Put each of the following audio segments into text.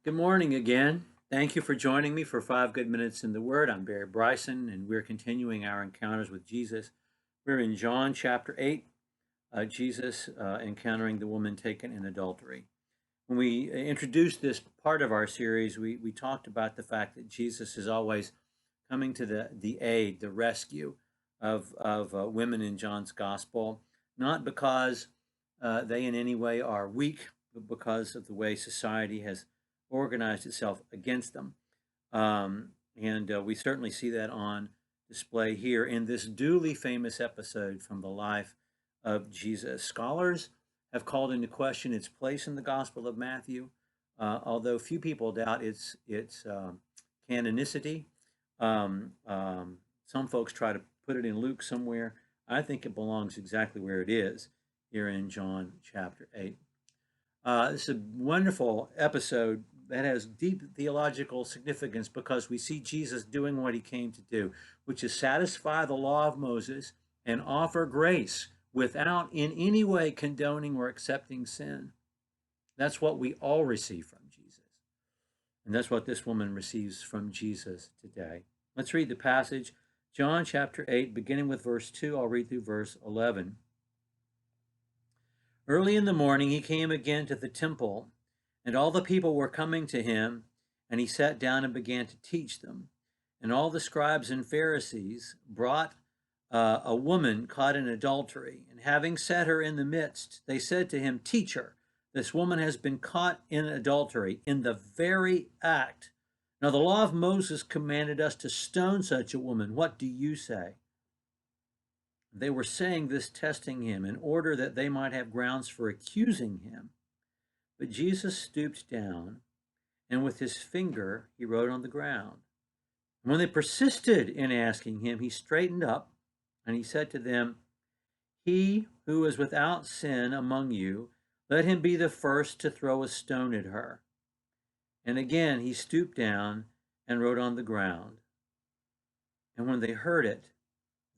Good morning again. Thank you for joining me for 5 Good Minutes in the Word. I'm Barry Bryson, and we're continuing our encounters with Jesus. We're in John chapter 8, Jesus encountering the woman taken in adultery. When we introduced this part of our series, we talked about the fact that Jesus is always coming to the aid, the rescue of women in John's gospel, not because they in any way are weak, but because of the way society has organized itself against them. And we certainly see that on display here in this duly famous episode from the life of Jesus. Scholars have called into question its place in the Gospel of Matthew, although few people doubt its canonicity. Some folks try to put it in Luke somewhere. I think it belongs exactly where it is here in John chapter 8. This is a wonderful episode that has deep theological significance because we see Jesus doing what he came to do, which is satisfy the law of Moses and offer grace without in any way condoning or accepting sin. That's what we all receive from Jesus. And that's what this woman receives from Jesus today. Let's read the passage, John chapter 8, beginning with verse 2. I'll read through verse 11. Early in the morning he came again to the temple, and all the people were coming to him, and he sat down and began to teach them. And all the scribes and Pharisees brought a woman caught in adultery, and having set her in the midst, they said to him, Teacher, this woman has been caught in adultery in the very act. Now the law of Moses commanded us to stone such a woman. What do you say? They were saying this, testing him, in order that they might have grounds for accusing him. But Jesus stooped down, and with his finger he wrote on the ground. And when they persisted in asking him, he straightened up, and he said to them, He who is without sin among you, let him be the first to throw a stone at her. And again he stooped down and wrote on the ground. And when they heard it,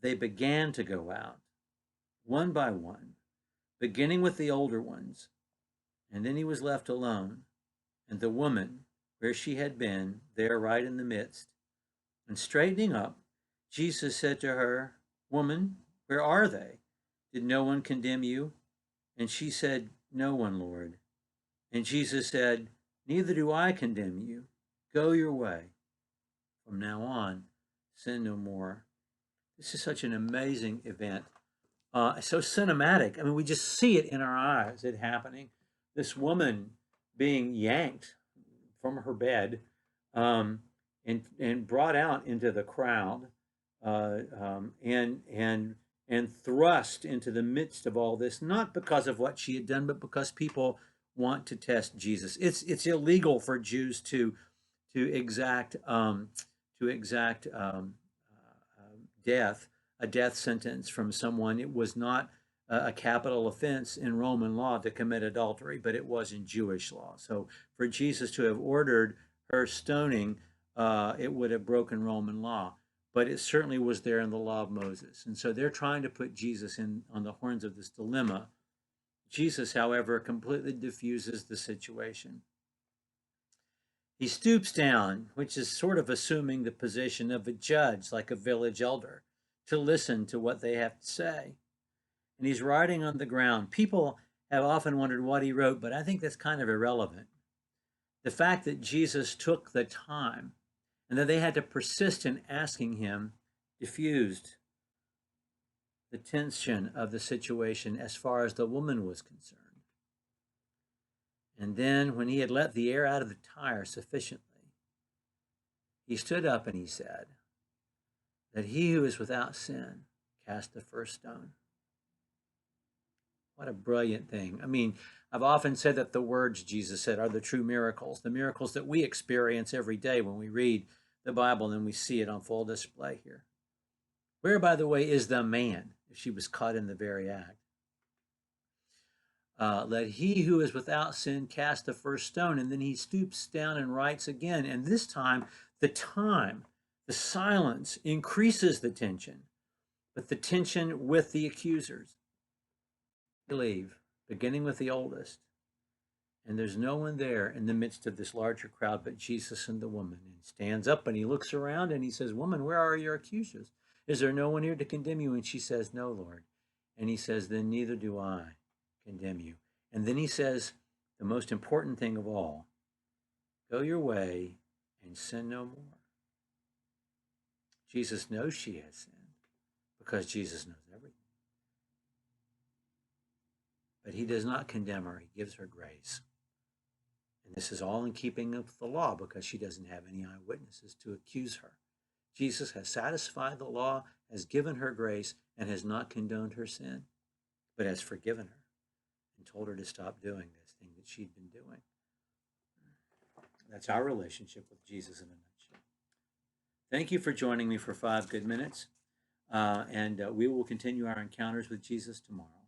they began to go out, one by one, beginning with the older ones. And then he was left alone, and the woman, where she had been, there right in the midst. And straightening up, Jesus said to her, Woman, where are they? Did no one condemn you? And she said, No one, Lord. And Jesus said, Neither do I condemn you. Go your way. From now on, sin no more. This is such an amazing event. So cinematic. I mean, we just see it in our eyes, it happening. This woman being yanked from her bed and brought out into the crowd and thrust into the midst of all this, not because of what she had done, but because people want to test Jesus. It's illegal for Jews to exact death, a death sentence from someone. It was not a capital offense in Roman law to commit adultery, but it was in Jewish law. So for Jesus to have ordered her stoning, it would have broken Roman law. But it certainly was there in the law of Moses. And so they're trying to put Jesus in on the horns of this dilemma. Jesus, however, completely diffuses the situation. He stoops down, which is sort of assuming the position of a judge, like a village elder, to listen to what they have to say. And he's writing on the ground. People have often wondered what he wrote, but I think that's kind of irrelevant. The fact that Jesus took the time and that they had to persist in asking him diffused the tension of the situation as far as the woman was concerned. And then, when he had let the air out of the tire sufficiently, he stood up and he said, That he who is without sin cast the first stone. What a brilliant thing. I mean, I've often said that the words Jesus said are the true miracles, the miracles that we experience every day when we read the Bible and then we see it on full display here. Where, by the way, is the man if she was caught in the very act? Let he who is without sin cast the first stone. And then he stoops down and writes again. And this time, the silence increases the tension, but the tension with the accusers. They leave, beginning with the oldest. And there's no one there in the midst of this larger crowd but Jesus and the woman. And he stands up and he looks around and he says, "Woman, where are your accusers? Is there no one here to condemn you?" And she says, "No, Lord." And he says, "Then neither do I condemn you." And then he says, the most important thing of all, "Go your way and sin no more." Jesus knows she has sinned because Jesus knows everything. But he does not condemn her, he gives her grace. And this is all in keeping with the law because she doesn't have any eyewitnesses to accuse her. Jesus has satisfied the law, has given her grace, and has not condoned her sin, but has forgiven her and told her to stop doing this thing that she'd been doing. That's our relationship with Jesus in a nutshell. Thank you for joining me for 5 good minutes, and we will continue our encounters with Jesus tomorrow.